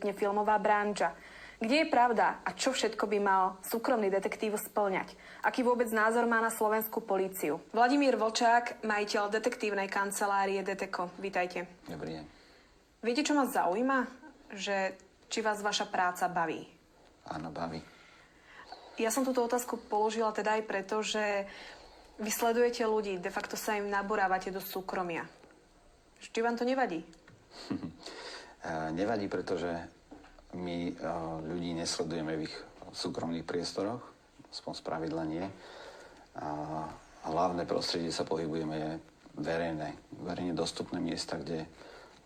vypne filmová branža. Kde je pravda a čo všetko by mal súkromný detektív spĺňať? Aký vôbec názor má na slovenskú políciu? Vladimír Vlčák, majiteľ detektívnej kancelárie Deteko. Vítajte. Dobrý deň. Viete, čo ma zaujíma? Že či vás vaša práca baví? Áno, baví. Ja som túto otázku položila teda aj preto, že vy sledujete ľudí, de facto sa im naborávate do súkromia. Či vám to nevadí? Nevadí, pretože my ľudí nesledujeme v ich súkromných priestoroch, aspoň spravidla nie. Hlavné prostredie sa pohybujeme je verejne dostupné miesta, kde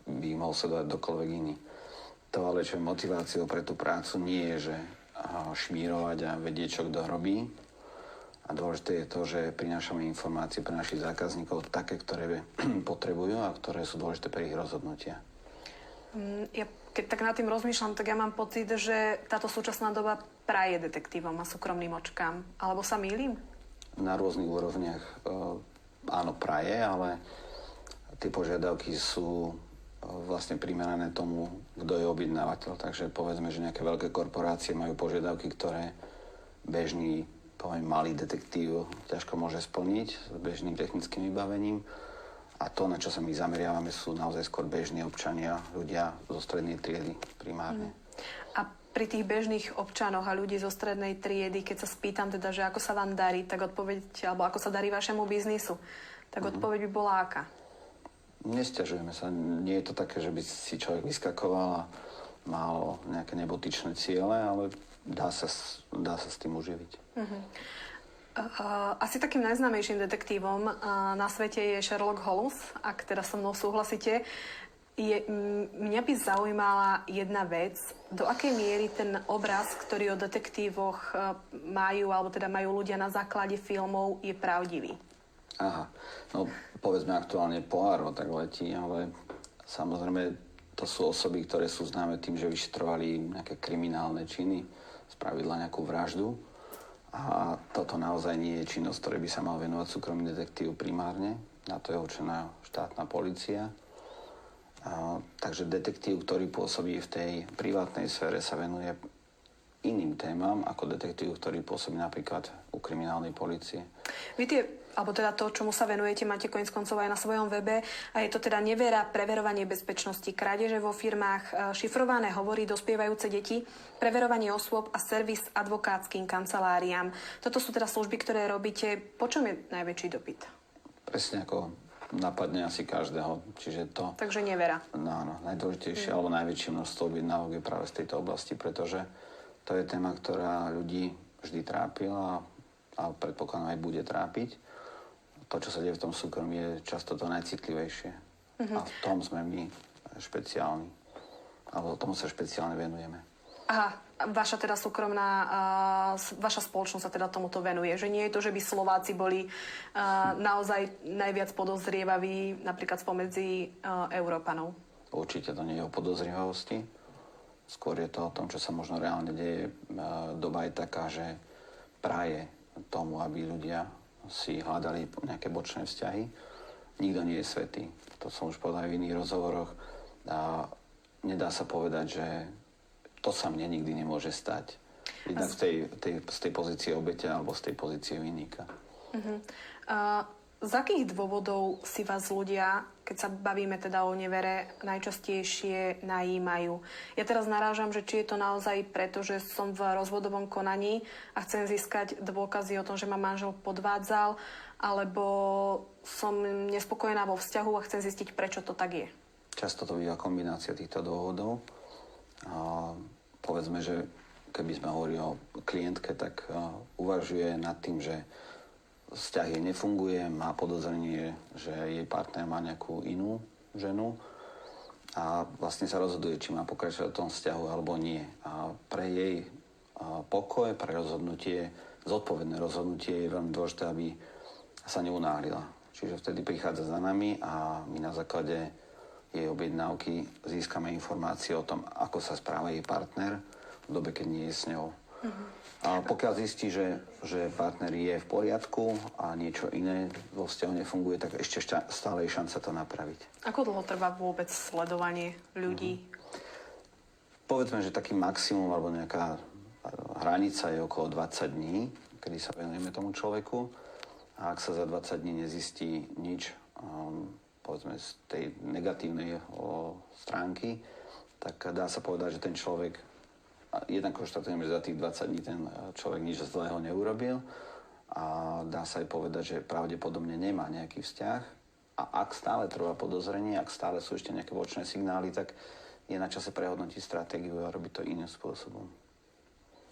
by ich mohol sledovať kdokoľvek iný. To ale, čo je motiváciou pre tú prácu, nie je, že šmírovať a vedieť, čo kto robí. A dôležité je to, že prinášame informácie pre našich zákazníkov také, ktoré potrebujú a ktoré sú dôležité pre ich rozhodnutia. Ja keď tak nad tým rozmýšľam, tak ja mám pocit, že táto súčasná doba praje detektívom a súkromným očkám. Alebo sa mýlim? Na rôznych úrovniach áno, praje, ale tie požiadavky sú vlastne primerané tomu, kto je objednávateľ. Takže povedzme, že nejaké veľké korporácie majú požiadavky, ktoré bežný, malý detektív ťažko môže splniť s bežným technickým vybavením. A to, na čo sa my zameriavame, sú naozaj skôr bežní občania, ľudia zo strednej triedy primárne. A pri tých bežných občanoch a ľudí zo strednej triedy, keď sa spýtam teda, že ako sa vám darí, tak odpoveď, alebo ako sa darí vašemu biznisu, tak odpoveď by bola aká? Nesťažujeme sa. Nie je to také, že by si človek vyskakoval a mal nejaké nebotičné ciele, ale dá sa s tým uživiť. Asi takým najznámejším detektívom na svete je Sherlock Holmes, ak teda so mnou súhlasíte. Mňa by zaujímala jedna vec, do akej miery ten obraz, ktorý o detektívoch majú, alebo teda majú ľudia na základe filmov, je pravdivý. Aha, no povedzme aktuálne Poirot tak letí, ale samozrejme to sú osoby, ktoré sú známe tým, že vyšetrovali nejaké kriminálne činy, spravidla nejakú vraždu. A toto naozaj nie je činnosť, ktoré by sa mal venovať súkromný detektív primárne. Na to je určená štátna polícia. Takže detektív, ktorý pôsobí v tej privátnej sfére, sa venuje iným témam ako detektív, ktorý pôsobí napríklad u kriminálnej polície. Viete, alebo teda to, čomu sa venujete, máte koniec koncov aj na svojom webe. A je to teda nevera, preverovanie bezpečnosti, krádeže vo firmách, šifrované hovory, dospievajúce deti, preverovanie osôb a servis advokátskym kanceláriám. Toto sú teda služby, ktoré robíte. Po čom je najväčší dopyt? Presne ako napadne asi každého. Čiže to... Takže nevera. No, áno, najdôležitejšie alebo najväčšie množstvo objednávok je práve z tejto oblasti, pretože to je téma, ktorá ľudí vždy trápila a predpokladám aj bude trápiť. To, čo sa deje v tom súkromí, je často to najcitlivejšie. A v tom sme my špeciálni. Alebo tomu sa špeciálne venujeme. Aha, vaša teda vaša spoločnosť sa teda tomuto venuje. Že nie je to, že by Slováci boli naozaj najviac podozrievaví napríklad spomedzi Európanov. Určite to nie je o podozrievavosti. Skôr je to o tom, čo sa možno reálne deje. Doba je taká, že praje tomu, aby ľudia si hľadali nejaké bočné vzťahy. Nikto nie je svätý. To som už povedal v iných rozhovoroch. A nedá sa povedať, že to sa mne nikdy nemôže stať. Jednak z tej pozície obeťa alebo z tej pozície vinníka. Z akých dôvodov si vás ľudia, keď sa bavíme teda o nevere, najčastejšie najímajú? Ja teraz narážam, že či je to naozaj preto, že som v rozvodovom konaní a chcem získať dôkazy o tom, že ma manžel podvádzal, alebo som nespokojná vo vzťahu a chcem zistiť, prečo to tak je. Často to býva kombinácia týchto dôvodov. Povedzme, že keby sme hovorili o klientke, tak uvažuje nad tým, že vzťah jej nefunguje, má podozrenie, že jej partner má nejakú inú ženu a vlastne sa rozhoduje, či má pokračovať v tom vzťahu alebo nie. A pre jej pokoj, pre rozhodnutie, zodpovedné rozhodnutie je veľmi dôležité, aby sa neunáhlila. Čiže vtedy prichádza za nami a my na základe jej objednávky získame informácie o tom, ako sa správa jej partner v dobe, keď nie je s ňou. A pokiaľ zistí, že partner je v poriadku a niečo iné vo vzťahu nefunguje, tak ešte stále je šanca to napraviť. Ako dlho trvá vôbec sledovanie ľudí? Povedzme, že taký maximum alebo nejaká hranica je okolo 20 dní, kedy sa venujeme tomu človeku. A ak sa za 20 dní nezistí nič, povedzme z tej negatívnej stránky, tak dá sa povedať, že ten človek, jednak konštatujeme, že za tých 20 dní ten človek nič zlého neurobil a dá sa aj povedať, že pravdepodobne nemá nejaký vzťah. A ak stále trvá podozrenie, ak stále sú ešte nejaké bočné signály, tak je na čase prehodnotiť stratégiu a robiť to iným spôsobom.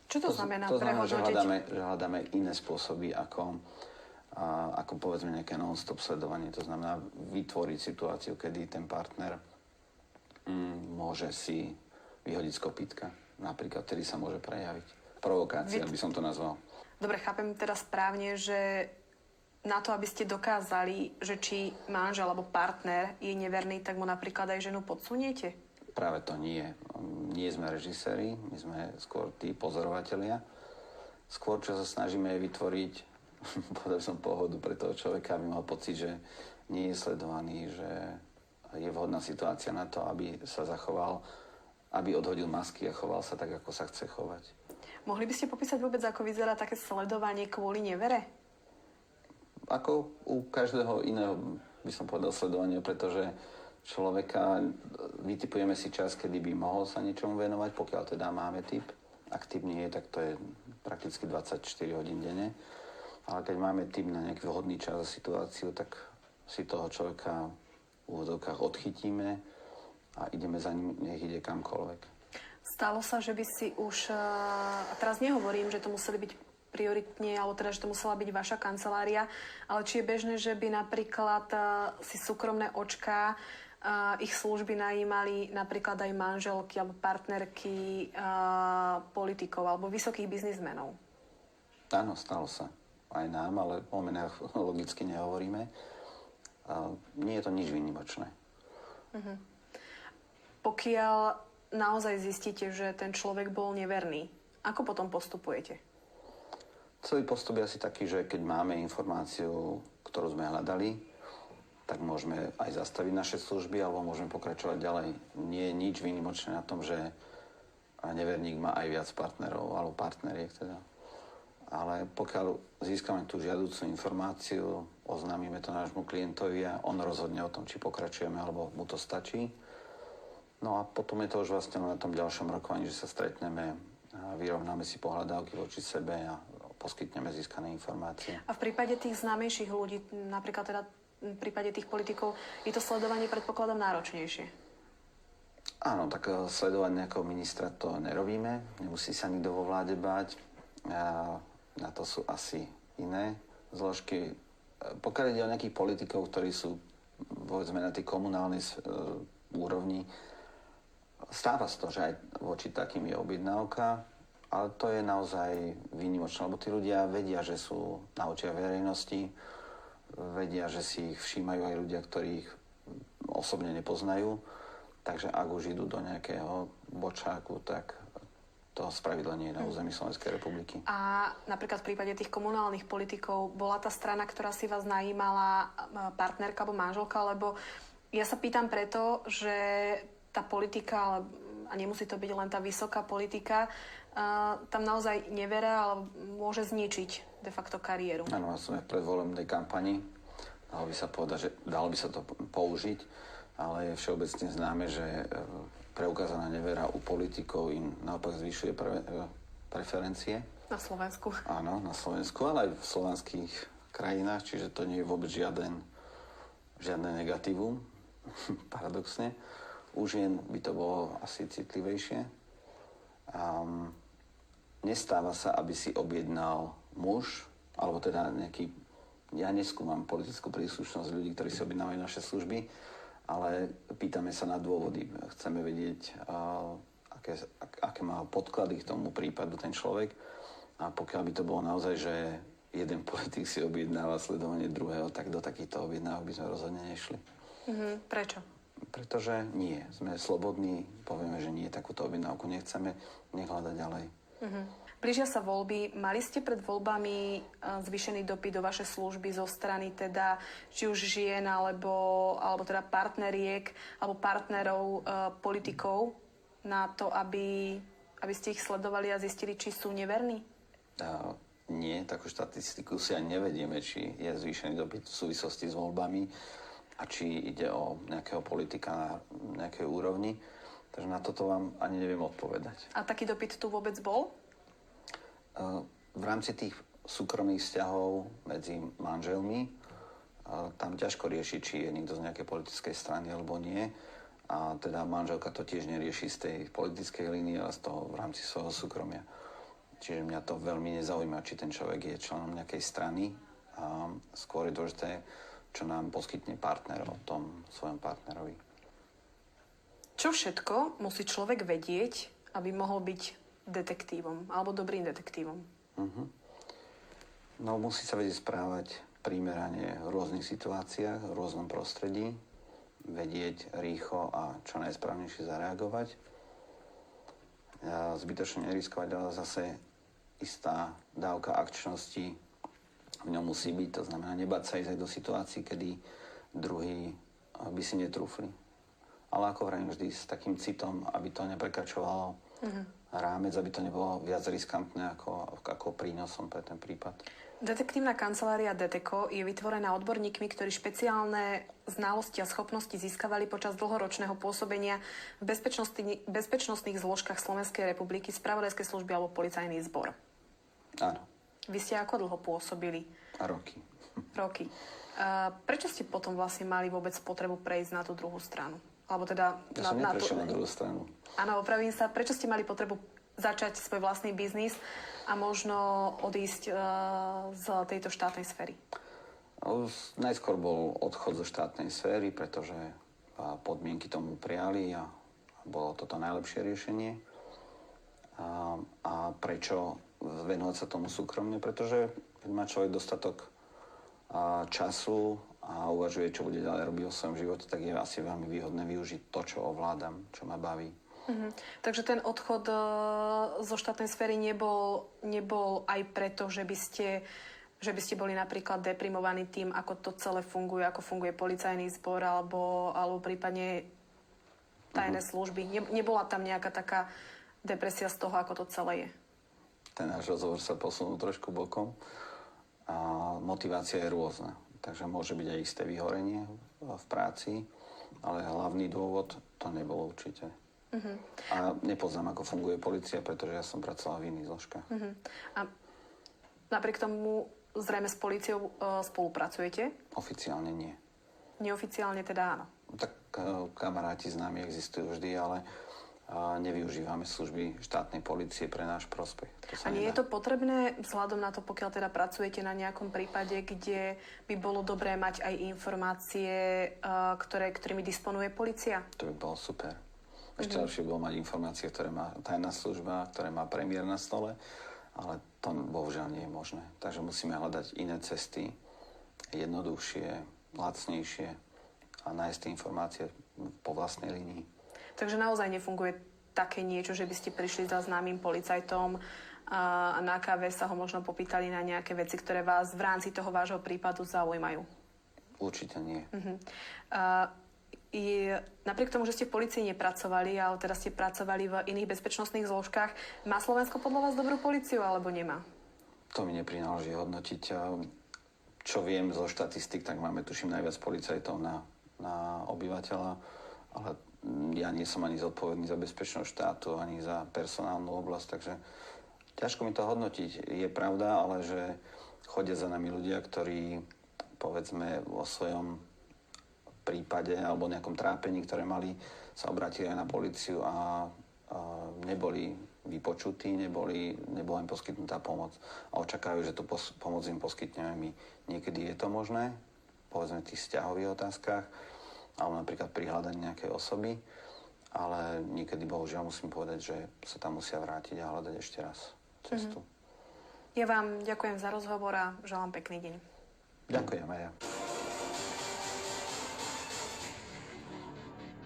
Čo to znamená To znamená, že prehodnotiť? hľadáme iné spôsoby, ako povedzme nejaké non-stop sledovanie. To znamená vytvoriť situáciu, kedy ten partner môže si vyhodiť z kopítka. Napríklad, vtedy sa môže prejaviť. Provokácia, by som to nazval. Dobre, chápem teda správne, že na to, aby ste dokázali, že či manžel alebo partner je neverný, tak mu napríklad aj ženu podsuniete? Práve to nie. Nie sme režiséri, my sme skôr tí pozorovatelia. Skôr, čo sa snažíme, je vytvoriť povedal som pohodu pre toho človeka, aby mal pocit, že nie je sledovaný, že je vhodná situácia na to, aby sa zachoval, aby odhodil masky a choval sa tak, ako sa chce chovať. Mohli by ste popísať vôbec, ako vyzerá také sledovanie kvôli nevere? Ako u každého iného, by som povedal, sledovania, pretože človeka vytipujeme si čas, kedy by mohol sa niečomu venovať, pokiaľ teda máme tip. Ak tip nie je, tak to je prakticky 24 hodín denne. Ale keď máme tip na nejaký vhodný čas a situáciu, tak si toho človeka v úvodzovkách odchytíme a ideme za ním, nech ide kamkoľvek. Stalo sa, že by si už, a teraz nehovorím, že to museli byť prioritne, alebo teda, že to musela byť vaša kancelária, ale či je bežné, že by napríklad si súkromné očká ich služby najímali napríklad aj manželky alebo partnerky politikov alebo vysokých biznismenov? Áno, stalo sa. Aj nám, ale o menách logicky nehovoríme. Nie je to nič výnimočné. Pokiaľ naozaj zistíte, že ten človek bol neverný, ako potom postupujete? Celý postup je asi taký, že keď máme informáciu, ktorú sme hľadali, tak môžeme aj zastaviť naše služby alebo môžeme pokračovať ďalej. Nie je nič výnimočné na tom, že neverník má aj viac partnerov alebo partneriek teda. Ale pokiaľ získame tú žiaducú informáciu, oznámime to nášmu klientovi a on rozhodne o tom, či pokračujeme alebo mu to stačí. No a potom je to už vlastne na tom ďalšom rokovaní, že sa stretneme, vyrovnáme si pohľadávky voči sebe a poskytneme získané informácie. A v prípade tých známejších ľudí, napríklad teda v prípade tých politikov, je to sledovanie predpokladom náročnejšie? Áno, tak sledovať nejakého ministra to nerobíme. Nemusí sa nikto vo vláde báť. Na to sú asi iné zložky. Pokiaľ ide o nejakých politikov, ktorí sú povedzme na tej komunálnej úrovni, stáva sa to, že aj voči takým je objednávka, ale to je naozaj výnimočné, lebo tí ľudia vedia, že sú na očiach verejnosti, vedia, že si ich všímajú aj ľudia, ktorých osobne nepoznajú, takže ak už idú do nejakého bočáku, tak to spravidla nie je na území Slovenskej republiky. A napríklad v prípade tých komunálnych politikov bola tá strana, ktorá si vás najímala, partnerka alebo manželka, lebo ja sa pýtam preto, že tá politika, a nemusí to byť len tá vysoká politika, tam naozaj nevera, ale môže zničiť de facto kariéru. Áno, sme v predvolebnej kampani. Dalo by sa povedať, že dalo by sa to použiť, ale je všeobecne známe, že preukázaná nevera u politikov im naopak zvyšuje preferencie. Na Slovensku. Áno, na Slovensku, ale aj v slovanských krajinách, čiže to nie je vôbec žiadne negatívum, paradoxne. U žien by to bolo asi citlivejšie. Nestáva sa, aby si objednal muž, alebo teda nejaký... Ja neskúmam politickú príslušnosť ľudí, ktorí si objednávajú naše služby, ale pýtame sa na dôvody. Chceme vedieť, aké má podklady k tomu prípadu ten človek. A pokiaľ by to bolo naozaj, že jeden politik si objednáva sledovanie druhého, tak do takýchto objednávok by sme rozhodne nešli. Prečo? Pretože nie. Sme slobodní, povieme, že nie, takúto objednávku nechceme, nech hľadať ďalej. Blížia sa voľby. Mali ste pred voľbami zvýšený dopyt do vašej služby zo strany teda či už žien, alebo teda partneriek, alebo partnerov politikov na to, aby ste ich sledovali a zistili, či sú neverní? Nie, takú štatistiku si ani nevedieme, či je zvýšený dopyt v súvislosti s voľbami a či ide o nejakého politika na nejakej úrovni. Takže na toto vám ani neviem odpovedať. A taký dopyt tu vôbec bol? V rámci tých súkromných vzťahov medzi manželmi tam ťažko riešiť, či je niekto z nejakej politickej strany alebo nie. A teda manželka to tiež nerieši z tej politickej línie, ale z toho v rámci svojho súkromia. Čiže mňa to veľmi nezaujíma, či ten človek je členom nejakej strany. A skôr je dôležité, čo nám poskytne partner o tom svojom partnerovi. Čo všetko musí človek vedieť, aby mohol byť detektívom alebo dobrým detektívom? No, musí sa vedieť správať primerane v rôznych situáciách, v rôznom prostredí, vedieť rýchlo a čo najsprávnejšie zareagovať. Zbytočne neriskovať, ale zase istá dávka akčnosti v ňom musí byť. To znamená nebať sa ísť aj do situácií, kedy druhý by si netrúfli. Ale ako vrajím vždy s takým citom, aby to neprekračovalo rámec, aby to nebolo viac riskantné ako prínosom pre ten prípad. Detektívna kancelária Deteko je vytvorená odborníkmi, ktorí špeciálne znalosti a schopnosti získavali počas dlhoročného pôsobenia v bezpečnostných zložkách Slovenskej republiky, spravodajskej služby alebo policajný zbor. Áno. Vy ste ako dlho pôsobili? Roky. Roky. Prečo ste potom vlastne mali vôbec potrebu prejsť na tú druhú stranu? Alebo teda Ja som neprešiel na druhú stranu. Áno, opravím sa. Prečo ste mali potrebu začať svoj vlastný biznis a možno odísť z tejto štátnej sféry? Najskôr bol odchod zo štátnej sféry, pretože podmienky tomu prijali a bolo toto najlepšie riešenie. A prečo venovať sa tomu súkromne? Pretože keď má človek dostatok času a uvažuje, čo bude ďalej robiť o svojom živote, tak je asi veľmi výhodné využiť to, čo ovládam, čo ma baví. Takže ten odchod zo štátnej sféry nebol aj preto, že by ste boli napríklad deprimovaní tým, ako to celé funguje, ako funguje policajný zbor alebo prípadne tajné služby. Nebola tam nejaká taká depresia z toho, ako to celé je? Ten náš rozhovor sa posunul trošku bokom a motivácia je rôzna. Takže môže byť aj isté vyhorenie v práci, ale hlavný dôvod to nebolo určite. A nepoznám, ako funguje polícia, pretože ja som pracoval v iných zložkách. A napriek tomu zrejme s políciou spolupracujete? Oficiálne nie. Neoficiálne teda áno. Tak kamaráti známi existujú vždy, ale nevyužívame služby štátnej polície pre náš prospech. A nie je to potrebné vzhľadom na to, pokiaľ teda pracujete na nejakom prípade, kde by bolo dobré mať aj informácie, ktorými disponuje polícia? To by bolo super. Ešte lepšie bolo mať informácie, ktoré má tajná služba, ktoré má premiér na stole, ale to bohužiaľ nie je možné. Takže musíme hľadať iné cesty, jednoduchšie, lacnejšie a nájsť tie informácie po vlastnej línii. Takže naozaj nefunguje také niečo, že by ste prišli za známym policajtom a na káve sa ho možno popýtali na nejaké veci, ktoré vás v rámci toho vášho prípadu zaujímajú? Určite nie. Napriek tomu, že ste v polícii nepracovali, ale teda ste pracovali v iných bezpečnostných zložkách, má Slovensko podľa vás dobrú políciu alebo nemá? To mi neprináleží hodnotiť. Čo viem zo štatistik, tak máme tuším najviac policajtov na obyvateľa, ale ja nie som ani zodpovedný za bezpečnosť štátu, ani za personálnu oblasť, takže ťažko mi to hodnotiť. Je pravda, ale že chodia za nami ľudia, ktorí povedzme vo svojom prípade alebo nejakom trápení, ktoré mali, sa obrátili aj na políciu a neboli vypočutí, nebola im poskytnutá pomoc a očakávajú, že tú pomoc im poskytneme my. Niekedy je to možné, povedzme v tých vzťahových otázkach, alebo napríklad pri hľadaní nejakej osoby, ale niekedy bohužiaľ musím povedať, že sa tam musia vrátiť a hľadať ešte raz cestu. Ja vám ďakujem za rozhovor a želám pekný deň. Ďakujem aj ja.